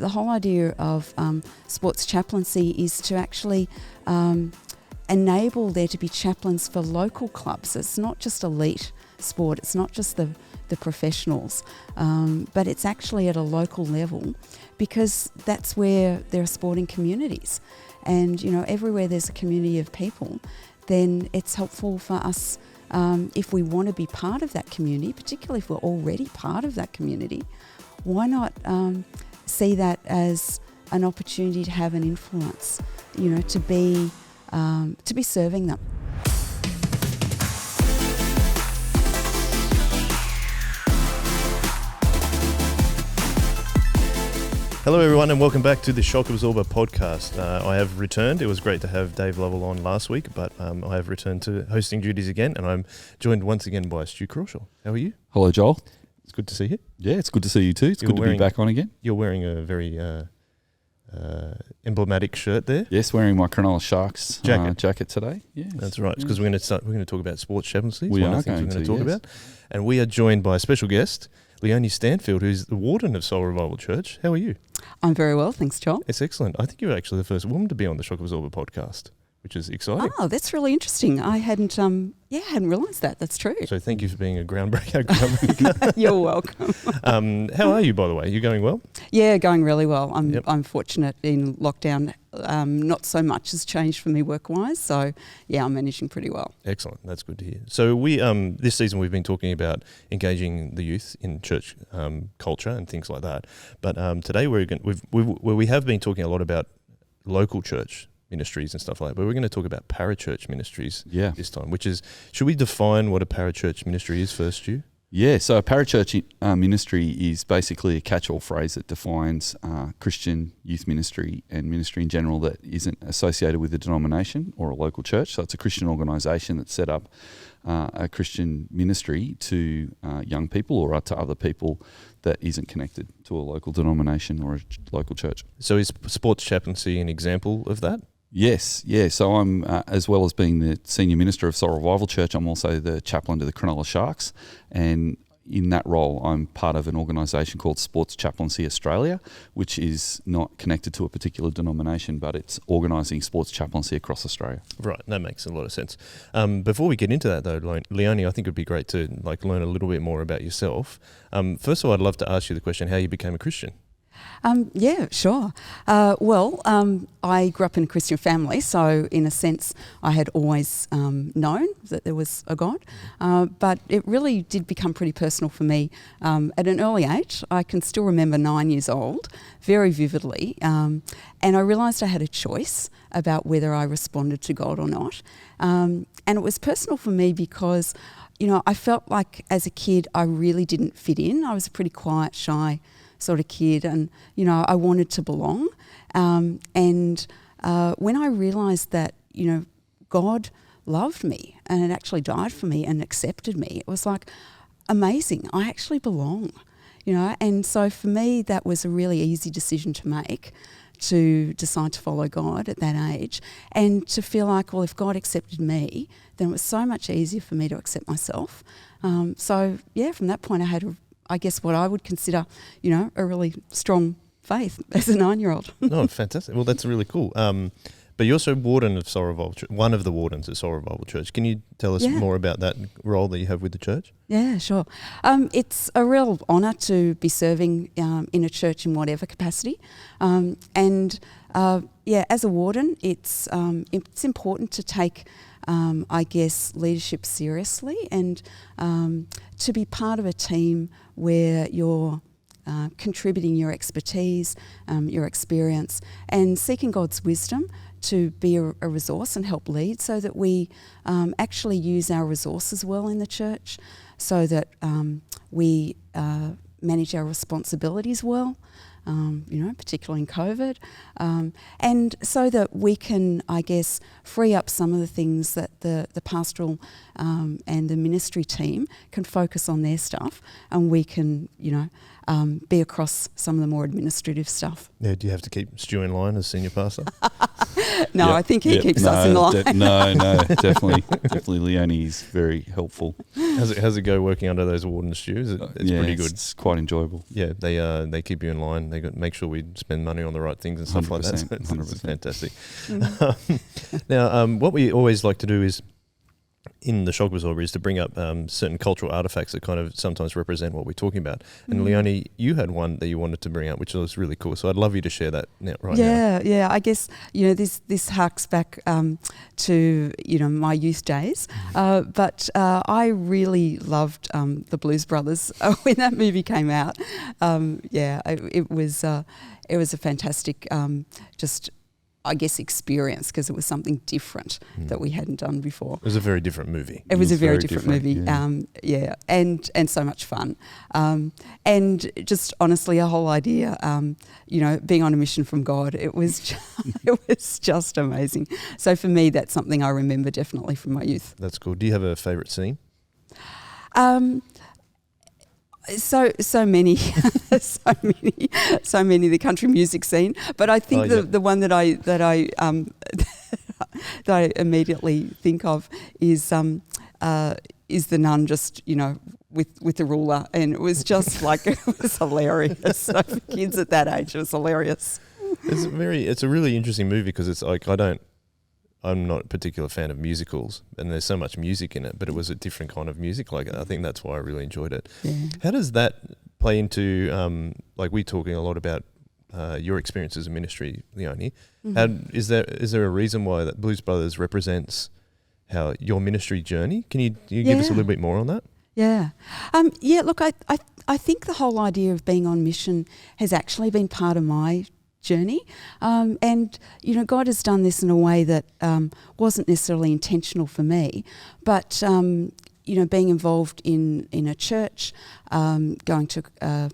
the whole idea of sports chaplaincy is to actually enable there to be chaplains for local clubs. It's not just elite sport, it's not just the professionals, but it's actually at a local level, because that's where there are sporting communities. And, everywhere there's a community of people, then it's helpful for us, if we want to be part of that community, particularly if we're already part of that community, why not see that as an opportunity to have an influence, to be serving them. Hello everyone and welcome back to the Shock Absorber podcast. I have returned. It was great to have Dave Lovell on last week, but I have returned to hosting duties again, and I'm joined once again by Stu Crawshaw. How are you? Hello, Joel. It's good to see you. Yeah, it's good to see you too. It's good to be back on again. You're wearing a very emblematic shirt there. Yes, wearing my Cronulla Sharks jacket today. Yeah, that's right. Because we're going to talk about sports chaplaincy. We are going to talk about, and we are joined by a special guest, Leonie Stanfield, who's the warden of Soul Revival Church. How are you? I'm very well, thanks, Joel. It's excellent. I think you're actually the first woman to be on the Shock Absorber podcast, which is exciting. Oh, that's really interesting. I hadn't realised that. That's true. So thank you for being a groundbreaker. You're welcome. How are you, by the way? You going well? Yeah, going really well. I'm fortunate in lockdown. Not so much has changed for me work-wise, so yeah, I'm managing pretty well. Excellent. That's good to hear. So we this season we've been talking about engaging the youth in church culture and things like that. But today we have been talking a lot about local church ministries and stuff like that, but we're going to talk about parachurch ministries this time, which is, should we define what a parachurch ministry is first, Stu? Yeah, so a parachurch ministry is basically a catch-all phrase that defines Christian youth ministry and ministry in general that isn't associated with a denomination or a local church. So it's a Christian organisation that set up a Christian ministry to young people or to other people that isn't connected to a local denomination or a local church. So is sports chaplaincy an example of that? Yes, yeah. So I'm, as well as being the senior minister of Soul Revival Church, I'm also the chaplain to the Cronulla Sharks. And in that role, I'm part of an organisation called Sports Chaplaincy Australia, which is not connected to a particular denomination, but it's organising sports chaplaincy across Australia. Right, that makes a lot of sense. Before we get into that though, Leonie, I think it would be great to learn a little bit more about yourself. First of all, I'd love to ask you the question, how you became a Christian. Yeah, sure. I grew up in a Christian family, so in a sense I had always known that there was a God, but it really did become pretty personal for me at an early age. I can still remember 9 years old very vividly, and I realised I had a choice about whether I responded to God or not. And it was personal for me because, I felt like as a kid I really didn't fit in. I was a pretty quiet, shy sort of kid, and I wanted to belong, and when I realised that God loved me and had actually died for me and accepted me, it was like amazing. I actually belong, and so for me that was a really easy decision to make, to decide to follow God at that age, and to feel like, well, if God accepted me, then it was so much easier for me to accept myself. So yeah, from that point I had I guess what I would consider, a really strong faith as a 9-year-old. Oh, fantastic. Well, that's really cool. But you're also warden of Soul Revival Church, one of the wardens at Soul Revival Church. Can you tell us more about that role that you have with the church? Yeah, sure. It's a real honour to be serving in a church in whatever capacity. As a warden, it's important to take leadership seriously, and to be part of a team where you're contributing your expertise, your experience, and seeking God's wisdom to be a resource and help lead, so that we actually use our resources well in the church, so that we manage our responsibilities well, particularly in COVID, and so that we can, free up some of the things that the pastoral and the ministry team can focus on their stuff, and we can, be across some of the more administrative stuff. Yeah, do you have to keep Stu in line as senior pastor? No, I think he keeps us in line. Definitely Leonie is very helpful. How's it go working under those wardens, Stu? It's pretty good. It's quite enjoyable. Yeah, they keep you in line. They make sure we spend money on the right things and stuff like that. So it's fantastic. Now, what we always like to do is, in the Shock Absorber, is to bring up certain cultural artifacts that kind of sometimes represent what we're talking about. And Leonie, you had one that you wanted to bring up, which was really cool. So I'd love you to share that now. Yeah. I guess this harks back to my youth days, but I really loved the Blues Brothers when that movie came out. It was a fantastic experience, because it was something different that we hadn't done before. It was a very different movie. It was a very different movie. Yeah. And so much fun. And just honestly, a whole idea, being on a mission from God, it was just amazing. So for me, that's something I remember definitely from my youth. That's cool. Do you have a favourite scene? So many, so many. The country music scene, but I think the one that I that I immediately think of is the nun just with the ruler, and it was just like, it was hilarious. So for kids at that age, it was hilarious. It's a really interesting movie, because it's like, I'm not a particular fan of musicals, and there's so much music in it, but it was a different kind of music. Like, I think that's why I really enjoyed it. Yeah. How does that play into, we're talking a lot about your experience as a ministry, Leonie. Mm-hmm. Is there a reason why that Blues Brothers represents how your ministry journey? Can you give us a little bit more on that? Yeah. Look, I think the whole idea of being on mission has actually been part of my journey, and God has done this in a way that wasn't necessarily intentional for me, but being involved in a church, going to a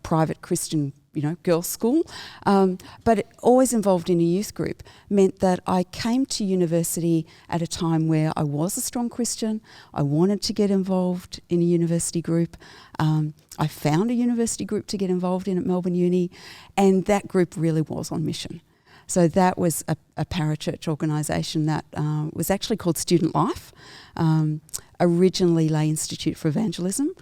private Christian girls' school, but always involved in a youth group, meant that I came to university at a time where I was a strong Christian. I wanted to get involved in a university group. I found a university group to get involved in at Melbourne Uni, and that group really was on mission. So that was a parachurch organisation that was actually called Student Life, originally Lay Institute for Evangelism.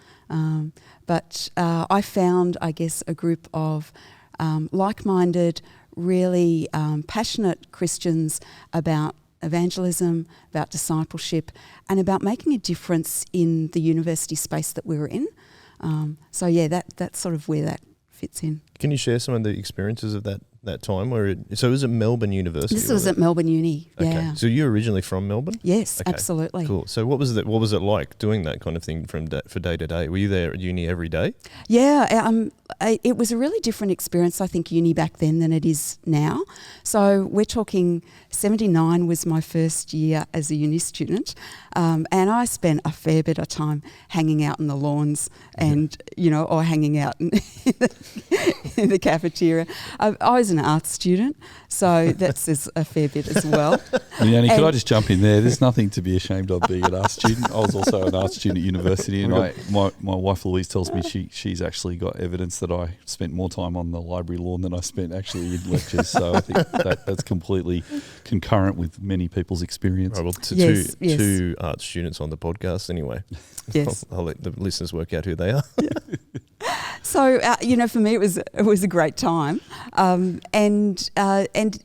But I found, I guess, a group of like-minded, really passionate Christians about evangelism, about discipleship, and about making a difference in the university space that we were in. That's sort of where that fits in. Can you share some of the experiences of that time? So was it Melbourne University? This was at Melbourne Uni, yeah. Okay. So you're originally from Melbourne? Yes, okay. Absolutely. Cool. So what was it like doing that kind of thing for day to day? Were you there at uni every day? Yeah, it was a really different experience, I think, uni back then than it is now. So we're talking 79 was my first year as a uni student, and I spent a fair bit of time hanging out in the lawns and, or hanging out in the cafeteria. I was an arts student, so that says a fair bit as well. Leonie, could I just jump in there? There's nothing to be ashamed of being an arts student. I was also an arts student at university, and my wife Louise tells me she's actually got evidence that I spent more time on the library lawn than I spent actually in lectures. So I think that's completely concurrent with many people's experience. Right, well, two arts students on the podcast anyway. Yes. I'll let the listeners work out who they are. Yeah. So, for me, it was a great time, and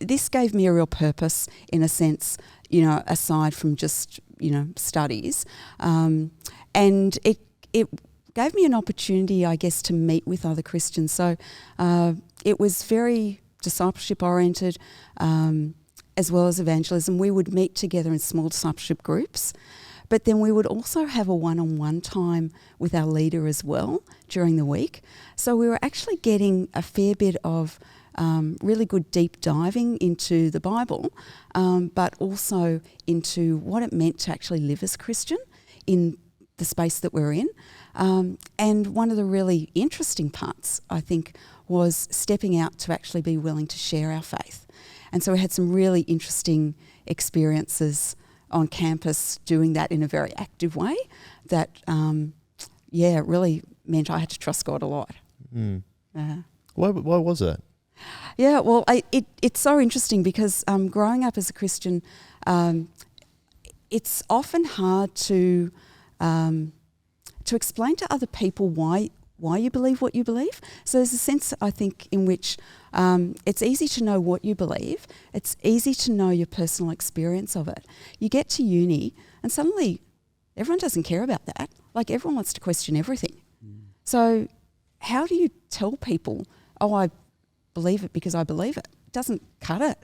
this gave me a real purpose in a sense, aside from just studies, and it gave me an opportunity, I guess, to meet with other Christians. So it was very discipleship oriented, as well as evangelism. We would meet together in small discipleship groups. But then we would also have a one-on-one time with our leader as well during the week. So we were actually getting a fair bit of really good deep diving into the Bible, but also into what it meant to actually live as Christian in the space that we're in. And one of the really interesting parts, I think, was stepping out to actually be willing to share our faith. And so we had some really interesting experiences on campus doing that in a very active way that, it really meant I had to trust God a lot. Mm. Why was that? Yeah, well, it's so interesting because growing up as a Christian, it's often hard to explain to other people why you believe what you believe. So there's a sense, I think, in which it's easy to know what you believe. It's easy to know your personal experience of it. You get to uni and suddenly everyone doesn't care about that. Like, everyone wants to question everything. So how do you tell people, oh, I believe it because I believe it? It doesn't cut it.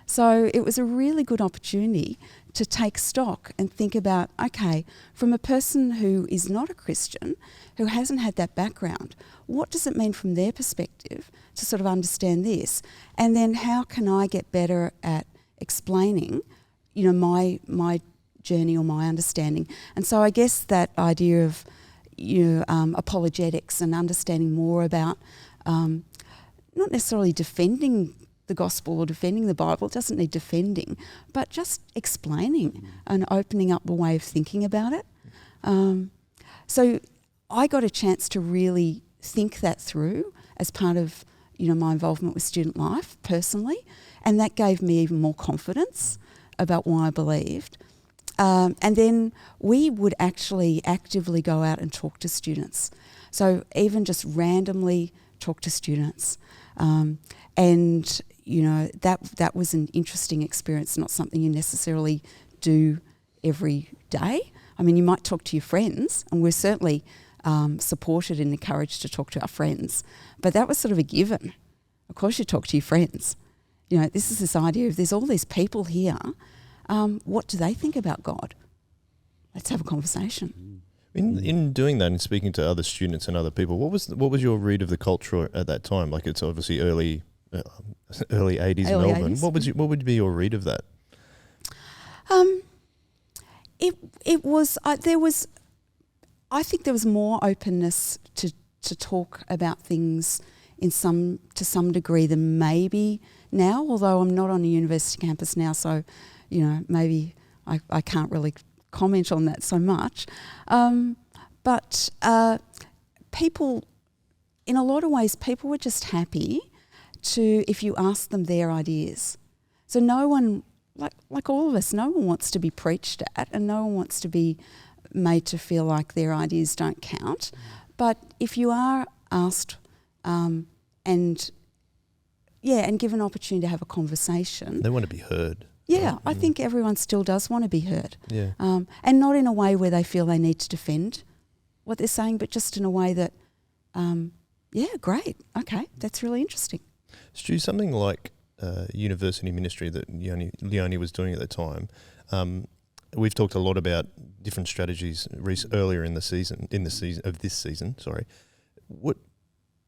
So it was a really good opportunity to take stock and think about, okay, from a person who is not a Christian, who hasn't had that background, what does it mean from their perspective to sort of understand this? And then how can I get better at explaining, you know, my journey or my understanding? And so I guess that idea of, apologetics and understanding more about not necessarily defending the gospel or defending the Bible. It doesn't need defending, but just explaining and opening up the way of thinking about it. So I got a chance to really think that through as part of, my involvement with student life personally, and that gave me even more confidence about why I believed. And then we would actually actively go out and talk to students. So even just randomly talk to students. And that was an interesting experience, not something you necessarily do every day. I mean, you might talk to your friends, and we're certainly supported and encouraged to talk to our friends, but that was sort of a given. Of course you talk to your friends. This is this idea of there's all these people here. What do they think about God? Let's have a conversation. In doing that and speaking to other students and other people, what was your read of the culture at that time? Like, it's obviously early 80s Melbourne. 80s. What would be your read of that? It was I think there was more openness to talk about things to some degree than maybe now, although I'm not on a university campus now, so maybe I can't really comment on that so much. But people, in a lot of ways, people were just happy if you ask them their ideas. So no one, like all of us, no one wants to be preached at, and no one wants to be made to feel like their ideas don't count. But if you are asked and given an opportunity to have a conversation, they want to be heard. Yeah, right? I think everyone still does want to be heard. Yeah. And not in a way where they feel they need to defend what they're saying, but just in a way that, great, okay, that's really interesting. Stu, something like university ministry that Leonie was doing at the time, we've talked a lot about different strategies earlier in this season. Sorry,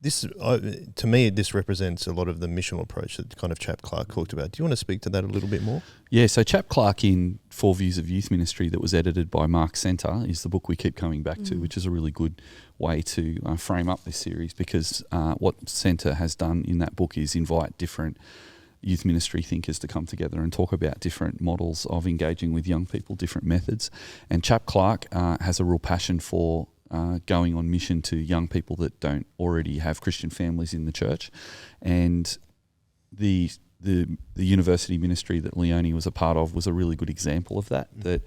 to me, this represents a lot of the missional approach that kind of Chap Clark talked about. Do you want to speak to that a little bit more? Yeah, so Chap Clark in 4 Views of Youth Ministry, that was edited by Mark Center, is the book we keep coming back to, which is a really good way to frame up this series, because what Center has done in that book is invite different youth ministry thinkers to come together and talk about different models of engaging with young people, different methods. And Chap Clark has a real passion for going on mission to young people that don't already have Christian families in the church. And the university ministry that Leonie was a part of was a really good example of that. That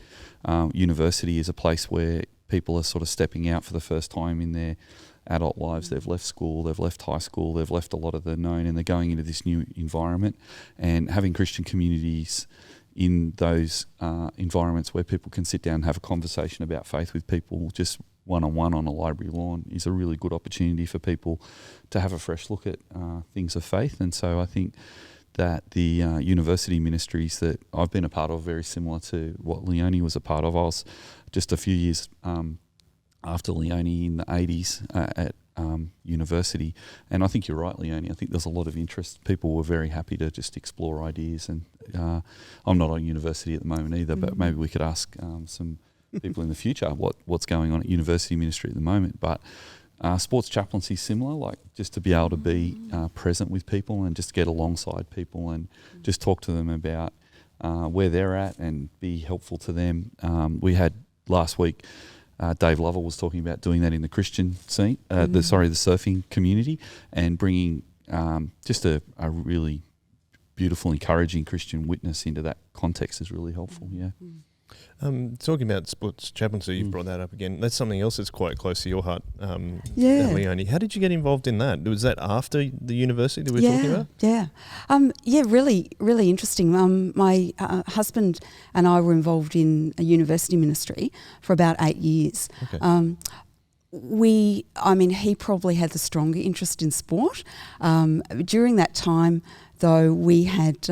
university is a place where people are sort of stepping out for the first time in their adult lives. They've left school, they've left high school, they've left a lot of the known, and they're going into this new environment. And having Christian communities in those environments where people can sit down and have a conversation about faith with people just one-on-one on a library lawn is a really good opportunity for people to have a fresh look at things of faith. And so I think that the university ministries that I've been a part of, very similar to what Leonie was a part of. I was just a few years after Leonie in the 80s at university. And I think you're right, Leonie. I think there's a lot of interest. People were very happy to just explore ideas. And I'm not on university at the moment either, but maybe we could ask some people in the future what's going on at university ministry at the moment. But sports chaplaincy is similar, like just to be able to be present with people and just get alongside people and just talk to them about where they're at and be helpful to them. We had last week, Dave Lover was talking about doing that in the Christian scene, the surfing community, and bringing just a really beautiful, encouraging Christian witness into that context is really helpful. Yeah. Talking about sports chaplaincy, you've brought that up again. That's something else that's quite close to your heart, Leonie. How did you get involved in that? Was that after the university that we were talking about? Really, really interesting. My husband and I were involved in a university ministry for about 8 years. Okay. He probably had the stronger interest in sport. During that time, though, we had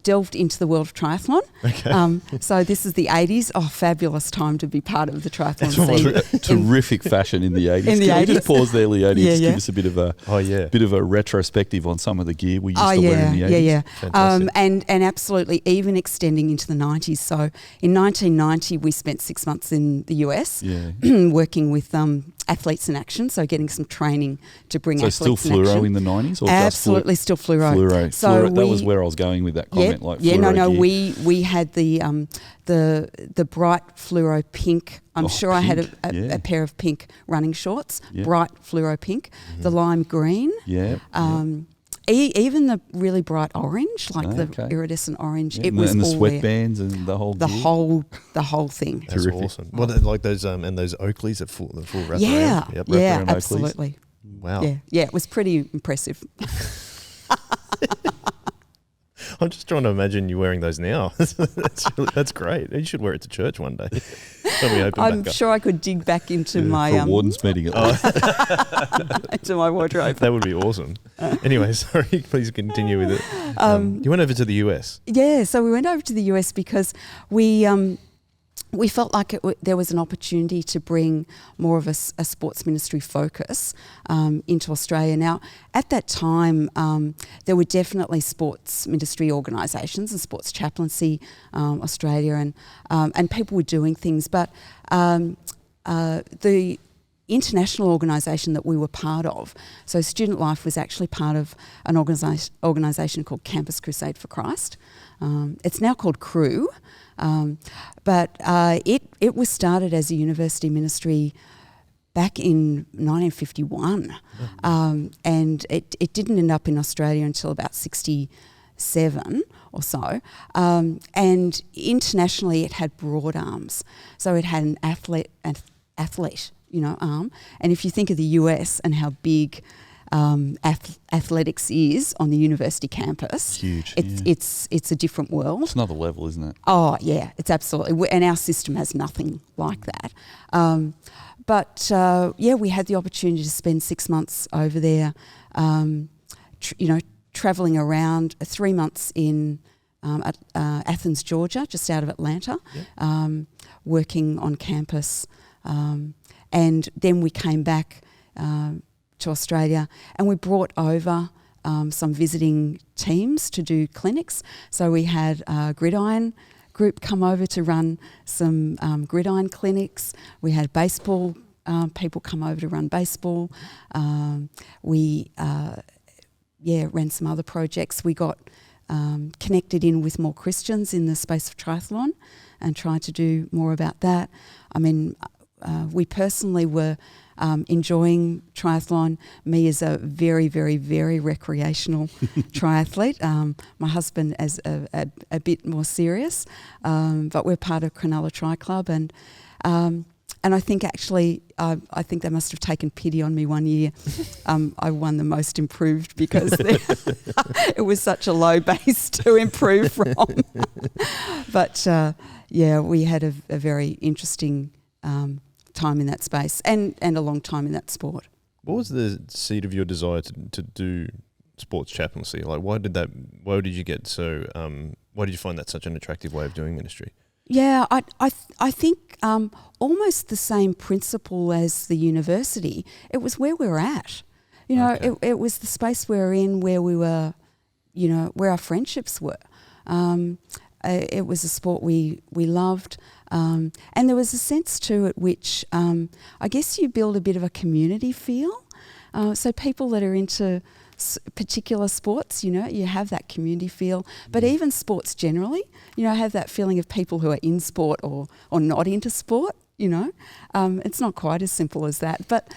delved into the world of triathlon. Okay. So this is the 80s. Oh, fabulous time to be part of the triathlon scene. Terrific fashion in the 80s. In the Can 80s. we just pause there, Leonie, Yeah, just yeah. give us a bit of a retrospective on some of the gear we used to wear in the 80s. Yeah. Fantastic. And absolutely, even extending into the 90s. So in 1990, we spent 6 months in the US working with athletes in action, so getting some training to bring So athletes still in action. fluoro in the 90s? Or Absolutely, still fluoro. Fluoro. So Fluoro, that was where I was going with that comment. Fluoro gear. We had the bright fluoro pink. I'm sure pink, I had a pair of pink running shorts, Yeah. bright fluoro pink, the lime green, Yeah. even the really bright orange, like the Okay. iridescent orange. Yeah, It was and the all sweatbands and the whole there. gear. The whole thing. That's Terrific. awesome. What, like those and those Oakleys that full wrap Yeah, around? Yep. yeah, around Oakleys. absolutely. Wow. Yeah, it was pretty impressive. I'm just trying to imagine you wearing those now. That's great. You should wear it to church one day. When we open I'm back up. sure I could dig back into For my a warden's meeting at least. into my wardrobe. That would be awesome. Anyway, sorry, please continue with it. You went over to the US. Yeah, so we went over to the US because we felt like there was an opportunity to bring more of a sports ministry focus into Australia. Now, at that time, there were definitely sports ministry organisations and sports chaplaincy Australia, and people were doing things, but the international organisation that we were part of, so Student Life was actually part of an organisation called Campus Crusade for Christ. It's now called Crew. But it was started as a university ministry back in 1951, and it didn't end up in Australia until about 67 or so. And internationally, it had broad arms, so it had an athlete, arm. And if you think of the US and how big athletics is on the university campus, Huge. It's a different world. It's another level, isn't it? Oh yeah, it's absolutely, and our system has nothing like that. But we had the opportunity to spend 6 months over there, travelling around, 3 months in Athens, Georgia, just out of Atlanta, working on campus, and then we came back to Australia, and we brought over some visiting teams to do clinics. So we had a gridiron group come over to run some gridiron clinics. We had baseball people come over to run baseball. We ran some other projects. We got connected in with more Christians in the space of triathlon and tried to do more about that. I mean, we personally were enjoying triathlon. Me as a very, very, very recreational triathlete. My husband as a bit more serious. But we're part of Cronulla Tri Club, and I think actually, I think they must have taken pity on me one year. I won the most improved because it was such a low base to improve from. But we had a very interesting time in that space and a long time in that sport. What was the seed of your desire to do sports chaplaincy? Like, why did you get so? Why did you find that such an attractive way of doing ministry? Yeah, I think almost the same principle as the university. It was where we were at. Okay. It was the space we were in, where we were, where our friendships were. It was a sport we loved, and there was a sense to it which I guess you build a bit of a community feel. So people that are into particular sports, you have that community feel. But even sports generally, have that feeling of people who are in sport or not into sport. It's not quite as simple as that. But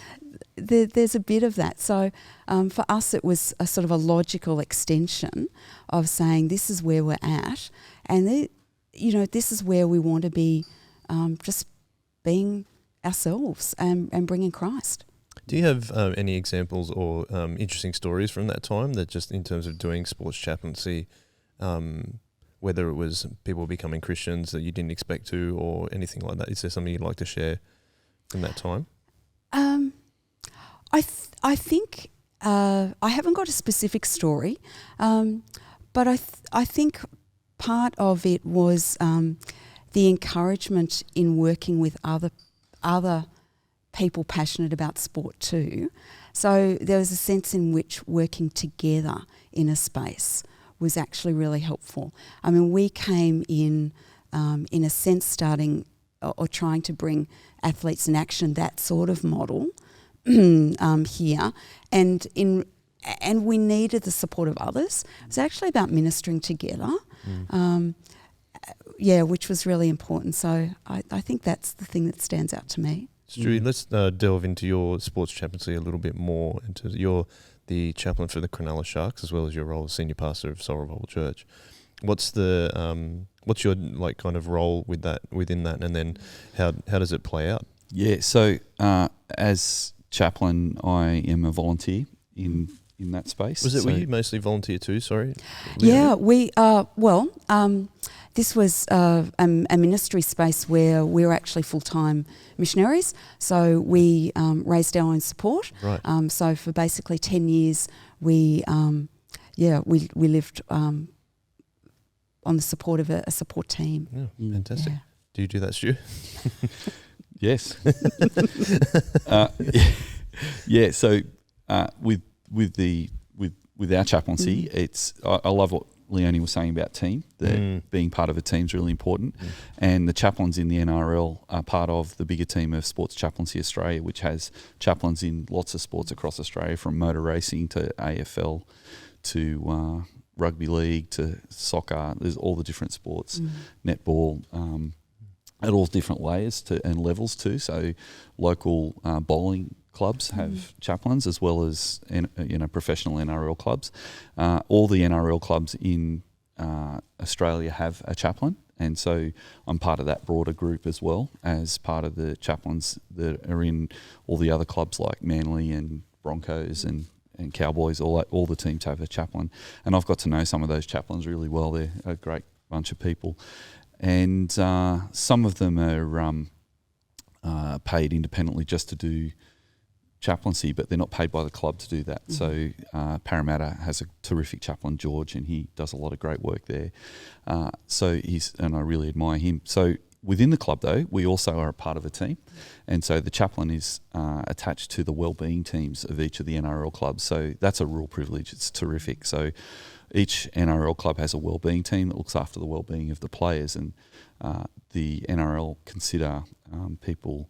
there's a bit of that. So for us, it was a sort of a logical extension of saying this is where we're at, and this is where we want to be, just being ourselves and bringing Christ. Do you have any examples or interesting stories from that time that just in terms of doing sports chaplaincy, whether it was people becoming Christians that you didn't expect to or anything like that? Is there something you'd like to share from that time? I think I haven't got a specific story, but I think part of it was the encouragement in working with other people passionate about sport too. So there was a sense in which working together in a space was actually really helpful. I mean, we came in a sense, starting or trying to bring athletes in action, that sort of model here, and we needed the support of others. It was actually about ministering together, which was really important. So I think that's the thing that stands out to me. Stewie, let's delve into your sports chaplaincy a little bit more. You're the chaplain for the Cronulla Sharks, as well as your role as senior pastor of Soul Revival Church. What's your kind of role within that, and then how does it play out? Yeah, so as chaplain, I am a volunteer in that space. Were you mostly volunteer too? Sorry. Yeah, we this was a ministry space where we were actually full-time missionaries. So we raised our own support. Right. So for basically 10 years, we lived on the support of a support team. Yeah, fantastic. Yeah. Do you do that, Stu? Yes. Yeah. So with our chaplaincy, it's I love what Leonie was saying about team. That being part of a team is really important, and the chaplains in the NRL are part of the bigger team of Sports Chaplaincy Australia, which has chaplains in lots of sports across Australia, from motor racing to AFL to rugby league to soccer. There's all the different sports, netball. At all different layers and levels too. So local bowling clubs have chaplains, as well as professional NRL clubs. All the NRL clubs in Australia have a chaplain, and so I'm part of that broader group as well as part of the chaplains that are in all the other clubs like Manly and Broncos and Cowboys. All the teams have a chaplain, and I've got to know some of those chaplains really well. They're a great bunch of people. And some of them are paid independently just to do chaplaincy, but they're not paid by the club to do that. So Parramatta has a terrific chaplain, George, and he does a lot of great work there. And I really admire him. So within the club, though, we also are a part of a team, and so the chaplain is attached to the wellbeing teams of each of the NRL clubs. So that's a real privilege. It's terrific. So each NRL club has a wellbeing team that looks after the wellbeing of the players, and the NRL consider people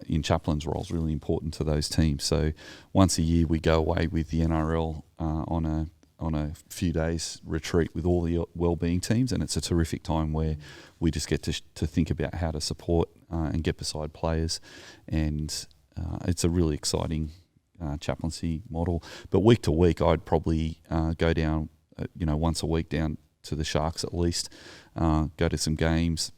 in chaplains' roles really important to those teams. So once a year we go away with the NRL on a few days retreat with all the wellbeing teams, and it's a terrific time where we just get to think about how to support and get beside players, and it's a really exciting chaplaincy model. But week to week, I'd probably go down, once a week down to the Sharks at least, go to some games.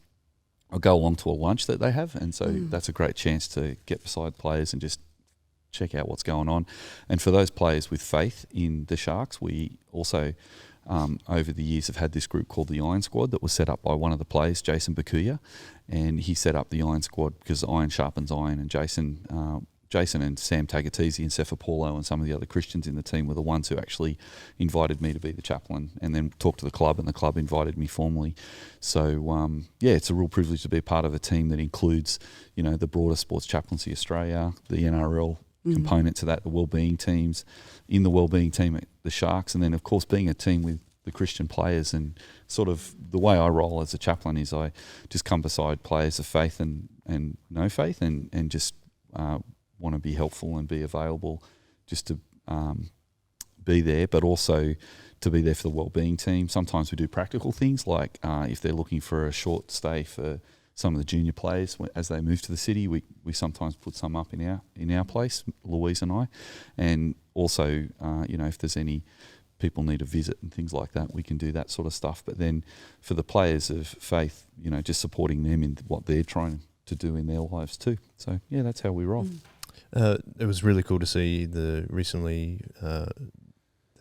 I'll go along to a lunch that they have, and so that's a great chance to get beside players and just check out what's going on. And for those players with faith in the Sharks, we also over the years have had this group called the Iron Squad that was set up by one of the players, Jason Bakuya, and he set up the Iron Squad because iron sharpens iron, and Jason and Sam Tagatese and Sefa Paulo and some of the other Christians in the team were the ones who actually invited me to be the chaplain, and then talked to the club, and the club invited me formally. So, it's a real privilege to be a part of a team that includes, the broader Sports Chaplaincy Australia, the NRL component to that, the wellbeing teams, in the wellbeing team at the Sharks, and then, of course, being a team with the Christian players. And sort of the way I roll as a chaplain is I just come beside players of faith and no faith, and just want to be helpful and be available just to be there, but also to be there for the wellbeing team. Sometimes we do practical things like if they're looking for a short stay for some of the junior players as they move to the city. We sometimes put some up in our place, Louise and I, and also if there's any people need a visit and things like that, we can do that sort of stuff. But then for the players of faith, just supporting them in what they're trying to do in their lives too. So yeah, that's how we roll. It was really cool to see the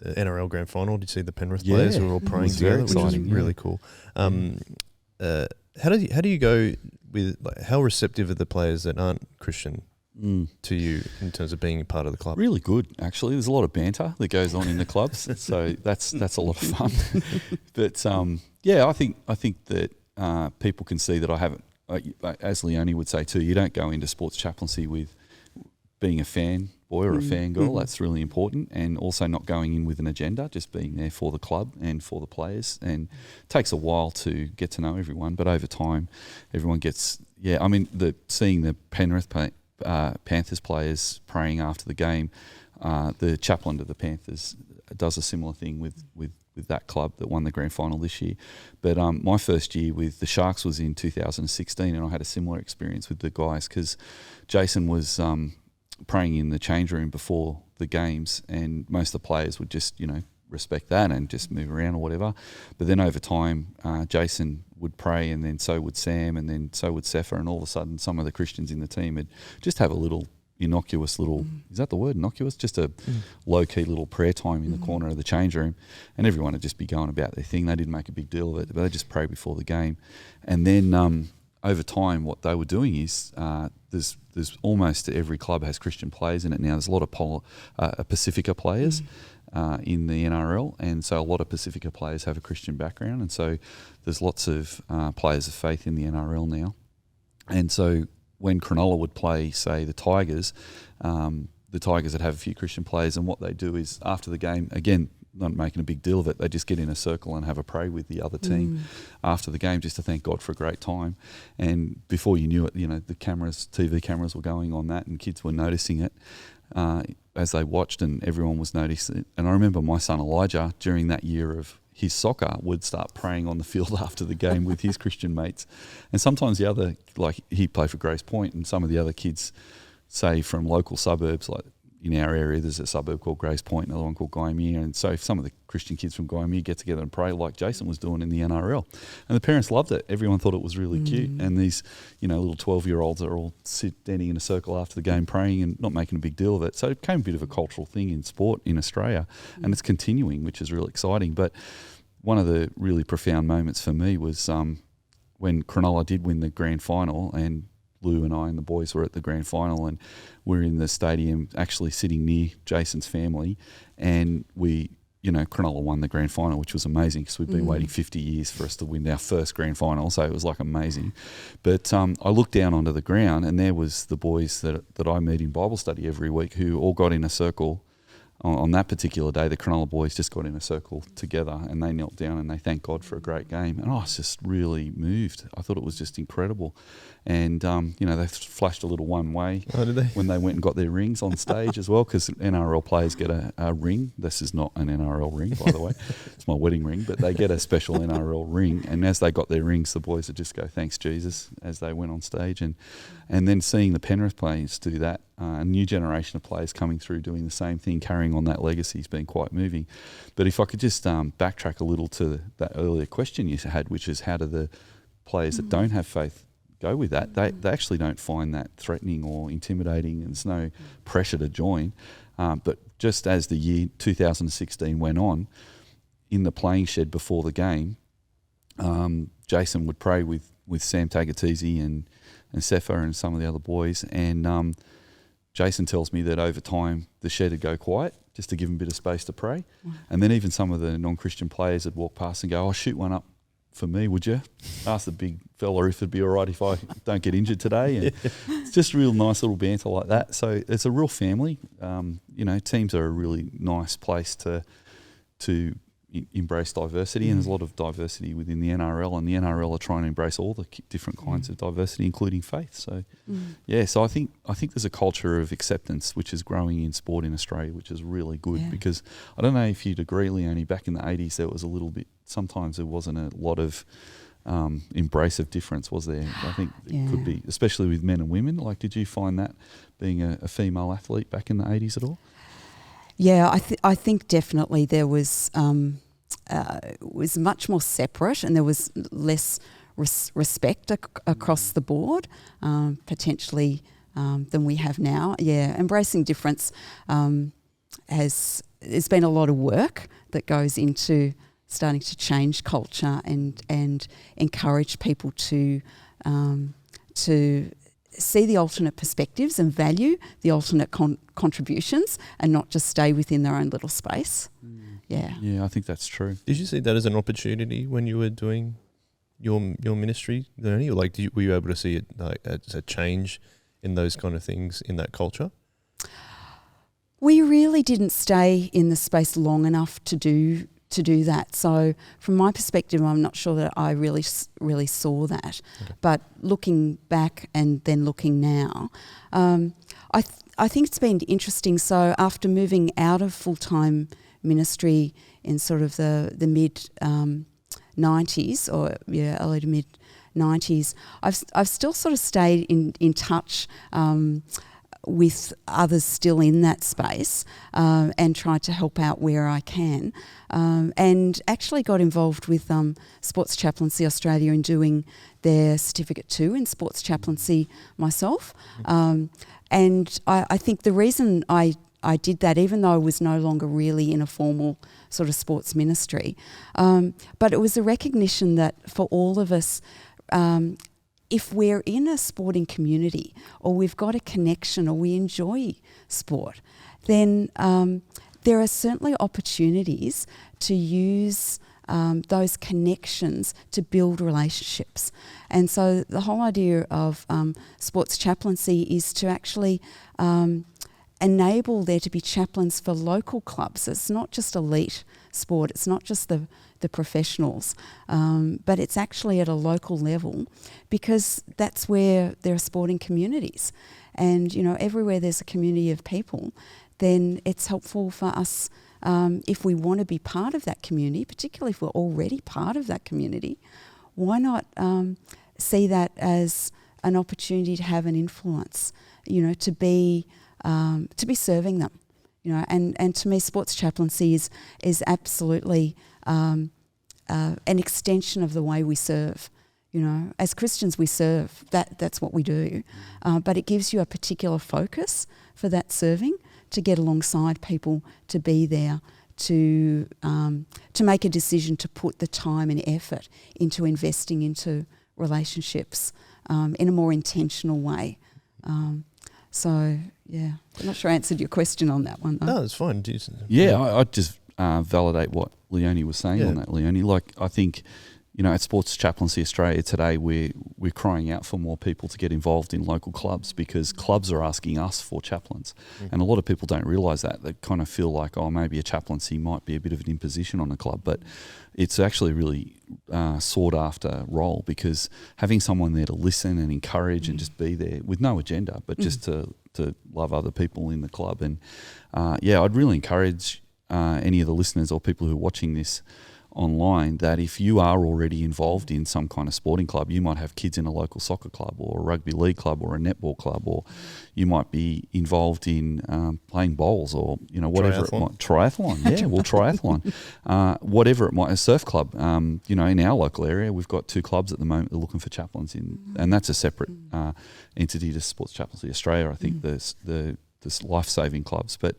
NRL Grand Final. Did you see the Penrith players who were all praying together, which was really cool. How do you go with how receptive are the players that aren't Christian to you in terms of being a part of the club? Really good, actually. There's a lot of banter that goes on in the clubs, so that's a lot of fun. But I think that people can see that I haven't, as Leonie would say too, you don't go into sports chaplaincy with being a fan boy or a fan girl. That's really important, and also not going in with an agenda, just being there for the club and for the players. And it takes a while to get to know everyone, but over time, everyone gets. Yeah, I mean, seeing the Penrith Panthers players praying after the game, the chaplain to the Panthers does a similar thing with that club that won the grand final this year. But my first year with the Sharks was in 2016, and I had a similar experience with the guys because Jason was praying in the change room before the games, and most of the players would just respect that and just move around or whatever. But then over time, Jason would pray, and then so would Sam, and then so would Sepha, and all of a sudden some of the Christians in the team would just have a little innocuous little, is that the word, innocuous? Just a low-key little prayer time in the corner of the change room, and everyone would just be going about their thing. They didn't make a big deal of it, but they just pray before the game. And then over time, what they were doing is there's almost every club has Christian players in it now. There's a lot of Pacifica players in the NRL, and so a lot of Pacifica players have a Christian background, and so there's lots of players of faith in the NRL now. And so when Cronulla would play, say, the Tigers would have a few Christian players, and what they do is after the game, again, not making a big deal of it, they just get in a circle and have a pray with the other team after the game, just to thank God for a great time. And before you knew it, the TV cameras were going on that, and kids were noticing it as they watched, and everyone was noticing it. And I remember my son Elijah, during that year of his soccer, would start praying on the field after the game with his Christian mates. And sometimes the other, like he played for Grace Point, and some of the other kids, say from local suburbs, like in our area, there's a suburb called Grace Point, another one called Gymea, and so if some of the Christian kids from Gymea get together and pray like Jason was doing in the NRL, and the parents loved it. Everyone thought it was really cute, and these little 12-year-olds are all standing in a circle after the game praying and not making a big deal of it. So it became a bit of a cultural thing in sport in Australia, and it's continuing, which is really exciting. But one of the really profound moments for me was when Cronulla did win the grand final, and Lou and I and the boys were at the grand final, and we're in the stadium actually sitting near Jason's family, and Cronulla won the grand final, which was amazing because we'd been waiting 50 years for us to win our first grand final, so it was like amazing. But I looked down onto the ground, and there was the boys that I meet in Bible study every week, who all got in a circle. On that particular day, the Cronulla boys just got in a circle together, and they knelt down and they thanked God for a great game. And I was just really moved. I thought it was just incredible. And, they flashed a little one way when they went and got their rings on stage as well, because NRL players get a ring. This is not an NRL ring, by the way. It's my wedding ring, but they get a special NRL ring. And as they got their rings, the boys would just go, "Thanks, Jesus," as they went on stage. And then seeing the Penrith players do that, a new generation of players coming through doing the same thing, carrying on that legacy, has been quite moving. But if I could just backtrack a little to that earlier question you had, which is how do the players that don't have faith go with that? They actually don't find that threatening or intimidating, and there's no pressure to join. But just as the year 2016 went on, in the playing shed before the game, Jason would pray with Sam Tagatese and Sepha and some of the other boys, and Jason tells me that over time the shed would go quiet just to give him a bit of space to pray. And then even some of the non-Christian players would walk past and go, "Oh, shoot one up for me, would you?" Ask the big fella if it'd be all right if I don't get injured today. And it's just real nice little banter like that. So it's a real family. Teams are a really nice place to embrace diversity, and there's a lot of diversity within the NRL, and the NRL are trying to embrace all the different kinds of diversity, including faith. So, so I think there's a culture of acceptance which is growing in sport in Australia, which is really good, because I don't know if you'd agree, Leonie, back in the 80s there was a little bit, sometimes there wasn't a lot of embrace of difference, was there? I think it could be, especially with men and women. Like, did you find that being a female athlete back in the 80s at all? Yeah, I think definitely there was much more separate, and there was less respect across the board, potentially, than we have now. Yeah, embracing difference there's been a lot of work that goes into starting to change culture and encourage people to see the alternate perspectives and value the alternate contributions, and not just stay within their own little space. Yeah, I think that's true. Did you see that as an opportunity when you were doing your ministry, Leonie? Or were you able to see it as a change in those kind of things in that culture? We really didn't stay in the space long enough to do that. So from my perspective, I'm not sure that I really saw that. Okay. But looking back and then looking now, I think it's been interesting. So after moving out of full-time ministry in sort of the mid 90s, or early to mid 90s, I've still sort of stayed in touch with others still in that space, and tried to help out where I can, and actually got involved with Sports Chaplaincy Australia in doing their Certificate 2 in Sports Chaplaincy myself. And I think the reason I did that, even though I was no longer really in a formal sort of sports ministry, but it was a recognition that for all of us, if we're in a sporting community, or we've got a connection, or we enjoy sport, then there are certainly opportunities to use those connections to build relationships. And so the whole idea of sports chaplaincy is to actually enable there to be chaplains for local clubs. It's not just elite sport, it's not just the professionals, but it's actually at a local level, because that's where there are sporting communities. And, everywhere there's a community of people, then it's helpful for us, if we want to be part of that community, particularly if we're already part of that community, why not see that as an opportunity to have an influence, to be serving them, and to me, sports chaplaincy is absolutely an extension of the way we serve. As Christians, we serve. That's what we do. But it gives you a particular focus for that serving, to get alongside people, to be there, to make a decision to put the time and effort into investing into relationships in a more intentional way. So, yeah, I'm not sure I answered your question on that one, though. No, it's fine. I'd just validate what Leonie was saying on that, Leonie. Like, I think, at Sports Chaplaincy Australia today, we're crying out for more people to get involved in local clubs, because clubs are asking us for chaplains. And a lot of people don't realise that. They kind of feel like, maybe a chaplaincy might be a bit of an imposition on a club, but it's actually a really sought after role, because having someone there to listen and encourage and just be there with no agenda, but just to love other people in the club. And I'd really encourage any of the listeners or people who are watching this online, that if you are already involved in some kind of sporting club, you might have kids in a local soccer club or a rugby league club or a netball club, or you might be involved in playing bowls, or whatever triathlon. It might. Triathlon, whatever it might. A surf club, in our local area, we've got 2 clubs at the moment that are looking for chaplains and that's a separate entity to Sports Chaplaincy Australia. I think the life-saving clubs, but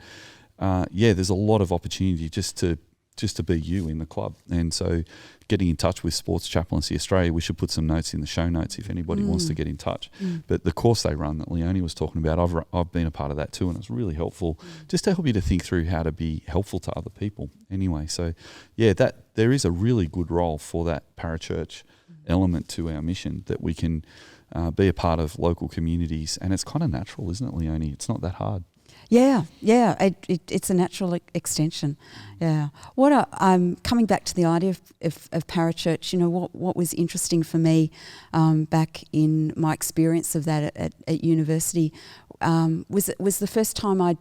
there's a lot of opportunity just to be you in the club. And so getting in touch with Sports Chaplaincy Australia, we should put some notes in the show notes if anybody wants to get in touch. But the course they run that Leonie was talking about, I've been a part of that too, and it's really helpful just to help you to think through how to be helpful to other people anyway. So that there is a really good role for that parachurch element to our mission, that we can be a part of local communities, and it's kind of natural, isn't it, Leonie? It's not that hard. Yeah, it's a natural extension. Yeah. I'm coming back to the idea of parachurch. What was interesting for me back in my experience of that at university was the first time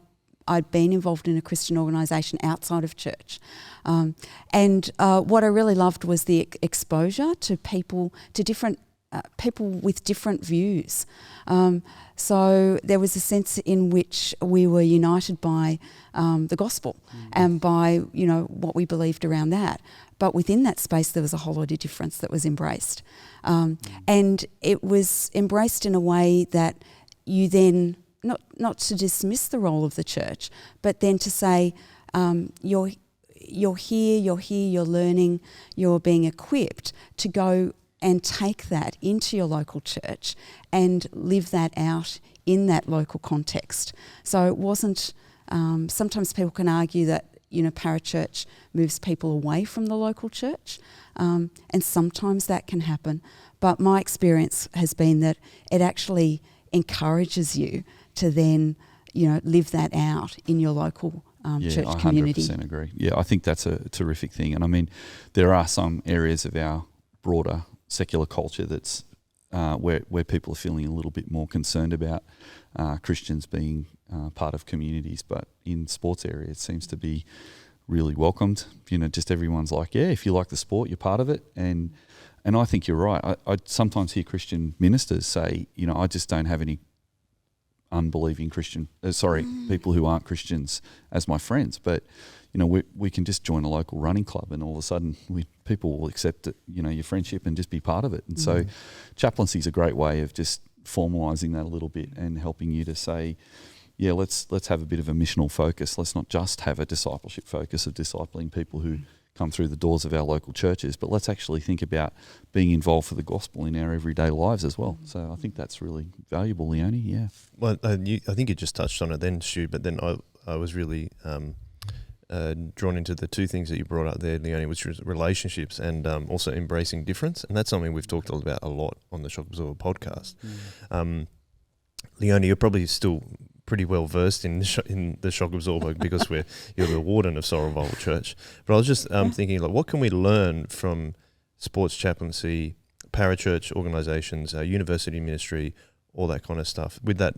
I'd been involved in a Christian organisation outside of church. And what I really loved was the exposure to people, to different people with different views. So there was a sense in which we were united by the gospel and by, you know, what we believed around that. But within that space, there was a whole lot of difference that was embraced. And it was embraced in a way that you then, not to dismiss the role of the church, but then to say, you're here, you're learning, you're being equipped to go and take that into your local church and live that out in that local context. So it wasn't, sometimes people can argue that, you know, parachurch moves people away from the local church, and sometimes that can happen. But my experience has been that it actually encourages you to then, you know, live that out in your local church community. Yeah, I 100% agree. Yeah, I think that's a terrific thing. And I mean, there are some areas of our broader secular culture that's where people are feeling a little bit more concerned about Christians being part of communities, but in sports area it seems to be really welcomed. You know, just everyone's like, yeah, if you like the sport, you're part of it. And I think you're right. I sometimes hear Christian ministers say, you know, I just don't have any unbelieving people who aren't Christians as my friends, but you know, we can just join a local running club and all of a sudden people will accept it, you know, your friendship and just be part of it. And so chaplaincy is a great way of just formalising that a little bit and helping you to say, yeah, let's have a bit of a missional focus. Let's not just have a discipleship focus of discipling people who come through the doors of our local churches, but let's actually think about being involved for the gospel in our everyday lives as well. So I think that's really valuable, Leonie. Yeah. Well, I think you just touched on it then, Stu, but then I was really drawn into the two things that you brought up there, Leonie, which was relationships and also embracing difference. And that's something we've talked about a lot on the Shock Absorber podcast. Leonie, you're probably still pretty well versed in the Shock Absorber because you're the warden of Sorrel Church. But I was just thinking, like, what can we learn from sports chaplaincy, parachurch organisations, university ministry, all that kind of stuff with that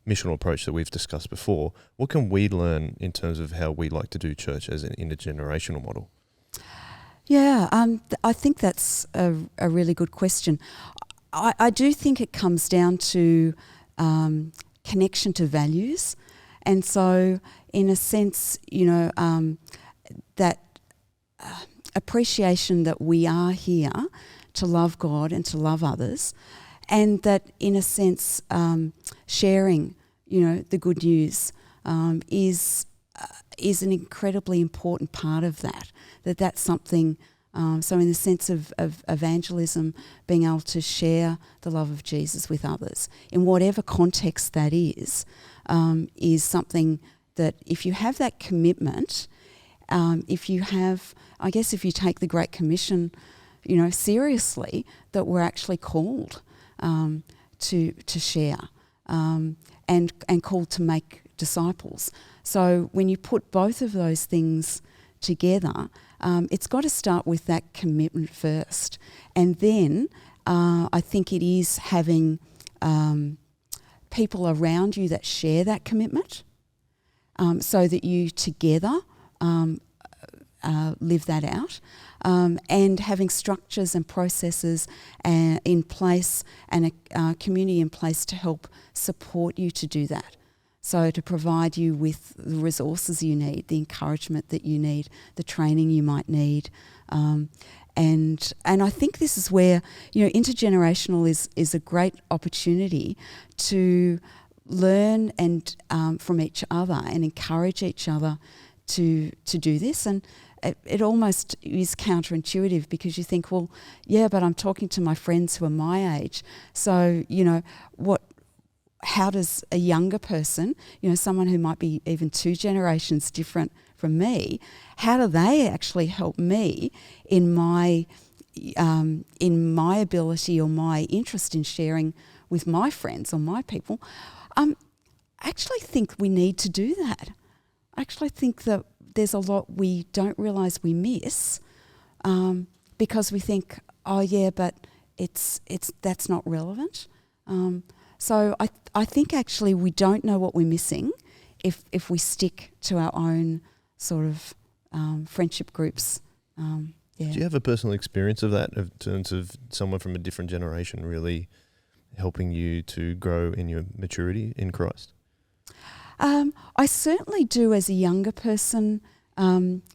missional approach that we've discussed before? What can we learn in terms of how we like to do church as an intergenerational model? Yeah, I think that's a really good question. I do think it comes down to connection to values. And so in a sense, you know, that appreciation that we are here to love God and to love others, and that in a sense sharing, you know, the good news is an incredibly important part of that. That's something, so in the sense of evangelism, being able to share the love of Jesus with others, in whatever context that is something that if you have that commitment, if you take the Great Commission, you know, seriously, that we're actually called to share and called to make disciples. So when you put both of those things together, it's got to start with that commitment first. And then I think it is having people around you that share that commitment so that you together live that out, and having structures and processes in place and a community in place to help support you to do that. So to provide you with the resources you need, the encouragement that you need, the training you might need. And I think this is where, you know, intergenerational is a great opportunity to learn and from each other and encourage each other to do this. And it almost is counterintuitive because you think, well, yeah, but I'm talking to my friends who are my age. So, you know, how does a younger person, you know, someone who might be even 2 generations different from me, how do they actually help me in my ability or my interest in sharing with my friends or my people? I actually think we need to do that. I actually think that there's a lot we don't realise we miss because we think, oh yeah, but that's not relevant. So I think actually we don't know what we're missing if we stick to our own sort of friendship groups. Yeah. Do you have a personal experience of that, in terms of someone from a different generation really helping you to grow in your maturity in Christ? I certainly do as a younger person,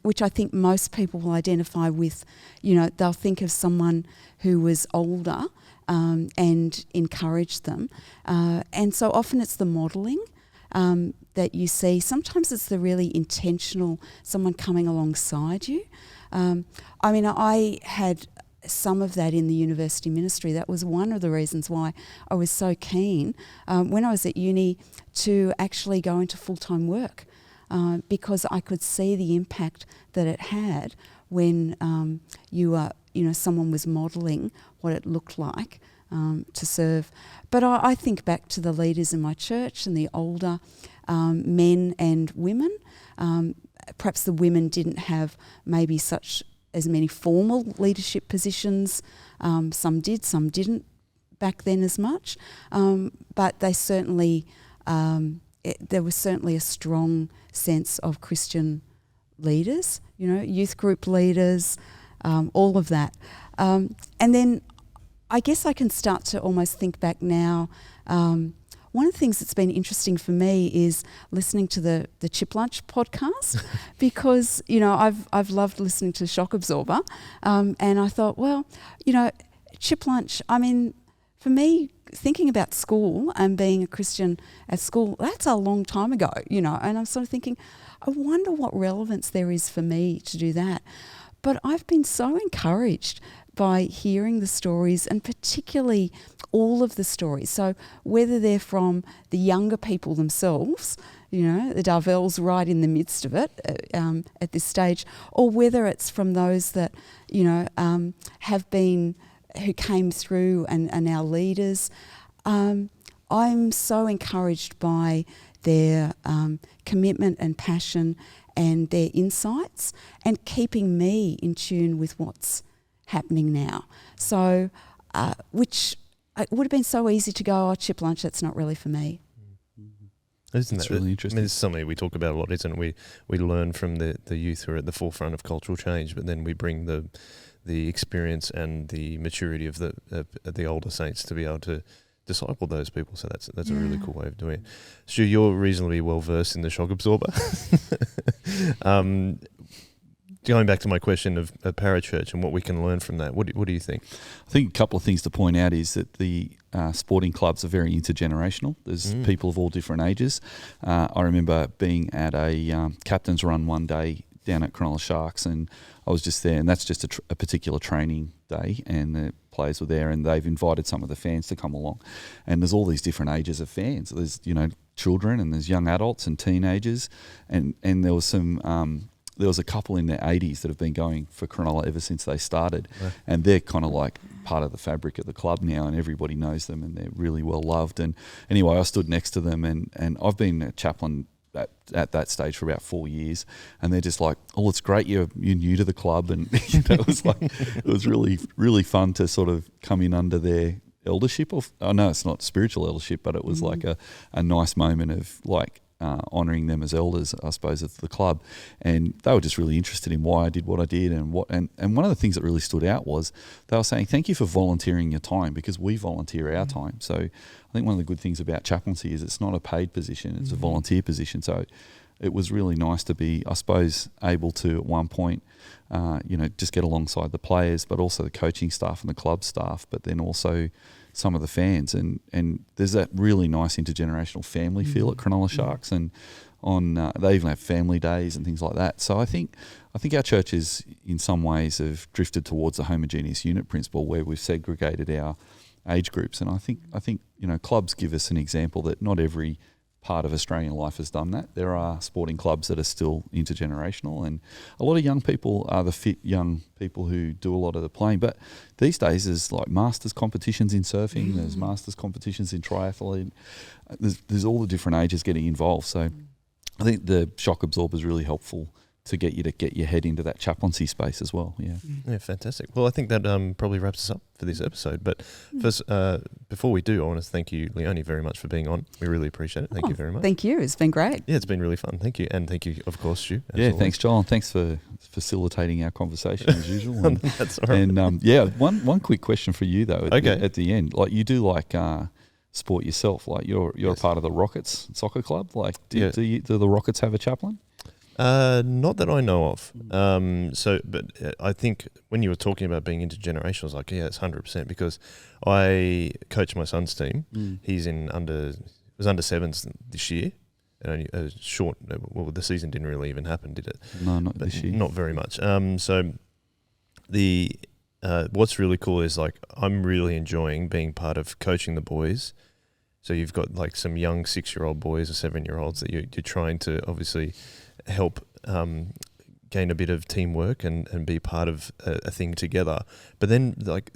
which I think most people will identify with. They'll think of someone who was older and encouraged them. And so often it's the modelling that you see. Sometimes it's the really intentional, someone coming alongside you. I had some of that in the university ministry. That was one of the reasons why I was so keen when I was at uni to actually go into full-time work, because I could see the impact that it had when someone was modelling what it looked like to serve. But I think back to the leaders in my church and the older men and women. Perhaps the women didn't have maybe as many formal leadership positions. Some did, some didn't back then as much. But they certainly, there was certainly a strong sense of Christian leaders, youth group leaders, all of that. And then I guess I can start to almost think back now. One of the things that's been interesting for me is listening to the Chip Lunch podcast because, I've loved listening to Shock Absorber. And I thought, Chip Lunch, for me, thinking about school and being a Christian at school, that's a long time ago, and I'm sort of thinking, I wonder what relevance there is for me to do that. But I've been so encouraged by hearing the stories, and particularly all of the stories. So whether they're from the younger people themselves, the Darvells right in the midst of it at this stage, or whether it's from those that, who came through and are now leaders, I'm so encouraged by their commitment and passion and their insights, and keeping me in tune with what's happening now. So, which it would have been so easy to go, Chip Lunch, that's not really for me. Isn't That's that really interesting? It's something we talk about a lot, isn't it? We learn from the youth who are at the forefront of cultural change, but then we bring the experience and the maturity of the older saints to be able to disciple those people. So that's a really cool way of doing it. Stu, you're reasonably well versed in the Shock Absorber. Going back to my question of a parachurch and what we can learn from that, what do you think? I think a couple of things to point out is that the sporting clubs are very intergenerational. There's people of all different ages. I remember being at a captain's run one day down at Cronulla Sharks, and I was just there, and that's just a particular training day, and the players were there, and they've invited some of the fans to come along. And there's all these different ages of fans. There's children, and there's young adults and teenagers, and there was some. There was a couple in their 80s that have been going for Cronulla ever since they started, and they're kind of like part of the fabric of the club now, and everybody knows them, and they're really well loved. And anyway, I stood next to them, and I've been a chaplain at that stage for about 4 years, and they're just like, "Oh, it's great you're new to the club," and it was really really fun to sort of come in under their eldership. I know it's not spiritual eldership, but it was like a nice moment of like. Honouring them as elders, I suppose, of the club, and they were just really interested in why I did what I did, and one of the things that really stood out was they were saying, "Thank you for volunteering your time, because we volunteer our time." So I think one of the good things about chaplaincy is it's not a paid position; it's a volunteer position. So it was really nice to be, I suppose, able to at one point, just get alongside the players, but also the coaching staff and the club staff, but then also some of the fans, and there's that really nice intergenerational family feel at Cronulla Sharks, and they even have family days and things like that. So I think our churches in some ways have drifted towards the homogeneous unit principle, where we've segregated our age groups, and I think clubs give us an example that not every part of Australian life has done that. There are sporting clubs that are still intergenerational, and a lot of young people are the fit young people who do a lot of the playing. But these days there's like masters competitions in surfing, there's masters competitions in triathlon, there's all the different ages getting involved. So I think the Shock Absorber is really helpful to get your head into that chaplaincy space as well. Yeah. Yeah, fantastic. Well, I think that probably wraps us up for this episode. But first, before we do, I want to thank you, Leonie, very much for being on. We really appreciate it. Thank you very much. Thank you. It's been great. Yeah, it's been really fun. Thank you. And thank you, of course, Stu. Yeah, thanks, Joel. And thanks for facilitating our conversation as usual. And, That's all right. And one quick question for you, though, at the end. Like, you do like sport yourself. Like, you're a part of the Rockets soccer club. Like, do the Rockets have a chaplain? Not that I know of. But I think when you were talking about being intergenerational, I was like, yeah, it's 100%, because I coach my son's team. He's was under sevens this year, and only a short. Well, the season didn't really even happen, did it? No, not this year. Not very much. So the what's really cool is, like, I'm really enjoying being part of coaching the boys. So you've got like some young 6-year-old boys or 7-year-olds that you're trying to obviously help gain a bit of teamwork and be part of a thing together. But then, like,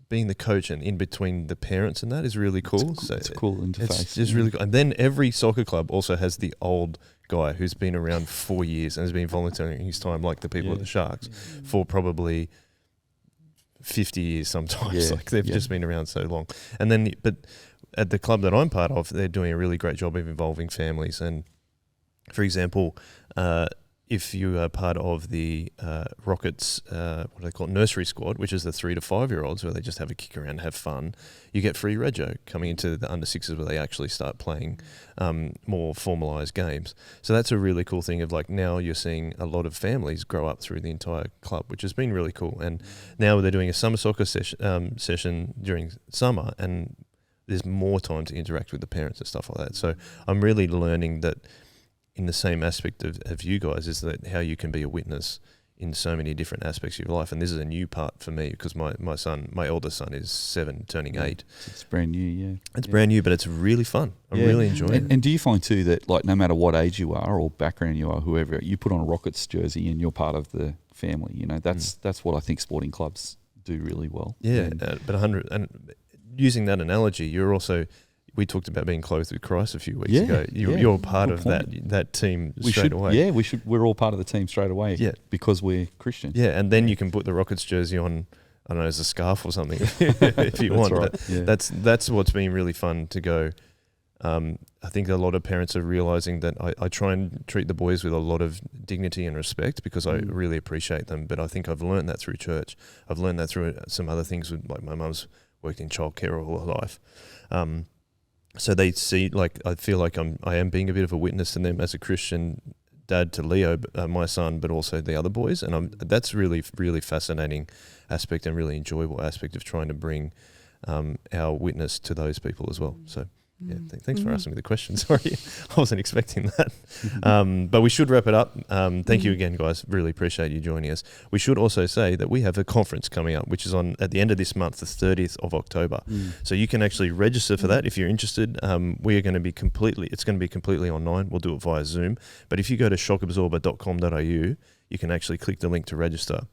being the coach and in between the parents and that is really cool. It's a cool interface. It's just really cool. And then every soccer club also has the old guy who's been around 4 years and has been volunteering his time, like the people at the Sharks, for probably 50 years sometimes. Like, they've just been around so long. And then, but at the club that I'm part of, they're doing a really great job of involving families. And for example, if you are part of the Rockets, what do they call it, nursery squad, which is the 3 to 5-year-olds where they just have a kick around and have fun, you get free rego coming into the under 6s where they actually start playing more formalised games. So that's a really cool thing of, like, now you're seeing a lot of families grow up through the entire club, which has been really cool. And now they're doing a summer soccer session during summer, and there's more time to interact with the parents and stuff like that. So I'm really learning that in the same aspect of you guys, is that how you can be a witness in so many different aspects of your life. And this is a new part for me, because my eldest son is 7, turning 8. It's brand new, yeah. It's brand new, but it's really fun. I'm really enjoying it. And do you find too that, like, no matter what age you are or background you are, whoever, you put on a Rockets jersey and you're part of the family, you know, that's what I think sporting clubs do really well. Yeah, but 100, and using that analogy, you're also, we talked about being clothed with Christ a few weeks ago. You're part of that team straight away. Yeah, we're all part of the team straight away. Yeah, because we're Christian. Yeah, and then you can put the Rockets jersey on, I don't know, as a scarf or something if you want. Right. But that's what's been really fun to go. I think a lot of parents are realising that I try and treat the boys with a lot of dignity and respect, because I really appreciate them. But I think I've learned that through church. I've learned that through some other things. With, like, my mum's worked in childcare all her life. So they see, like, I feel like I am being a bit of a witness to them as a Christian dad to Leo, my son, but also the other boys. And that's really, really fascinating aspect and really enjoyable aspect of trying to bring our witness to those people as well. So, yeah, thanks for asking me the question. Sorry, I wasn't expecting that. But we should wrap it up. Thank you again, guys. Really appreciate you joining us. We should also say that we have a conference coming up, which is on at the end of this month, the 30th of October. So you can actually register for that if you're interested. We are going to be completely online. We'll do it via Zoom. But if you go to shockabsorber.com.au, you can actually click the link to register.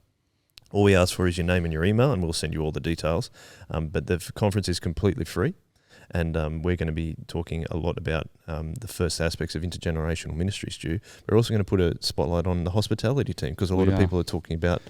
All we ask for is your name and your email, and we'll send you all the details. But the conference is completely free. And we're going to be talking a lot about the first aspects of intergenerational ministries, Stu. We're also going to put a spotlight on the hospitality team, because a lot of people are talking about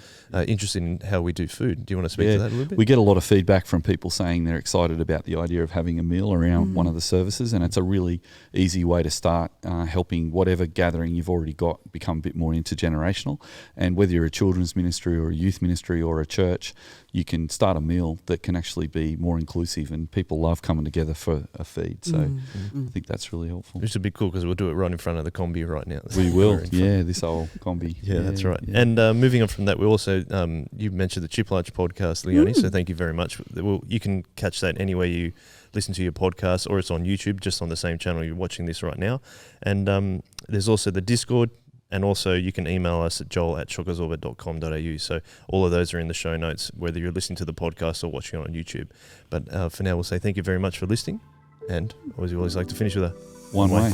interested in how we do food. Do you want to speak to that a little bit? We get a lot of feedback from people saying they're excited about the idea of having a meal around one of the services, and it's a really easy way to start helping whatever gathering you've already got become a bit more intergenerational. And whether you're a children's ministry or a youth ministry or a church, you can start a meal that can actually be more inclusive, and people love coming together for a feed. So I think that's really helpful. Which would be cool, because we'll do it right in front of the combi right now. We will, this old combi. Yeah, that's right. Yeah. And moving on from that, we also, you mentioned the Chip Lunch podcast, Leonie, so thank you very much. You can catch that anywhere you listen to your podcast, or it's on YouTube, just on the same channel you're watching this right now. And there's also the Discord. And also you can email us at joel@shockabsorber.com.au. So all of those are in the show notes, whether you're listening to the podcast or watching it on YouTube. But for now, we'll say thank you very much for listening. And as we always like to finish with a one way.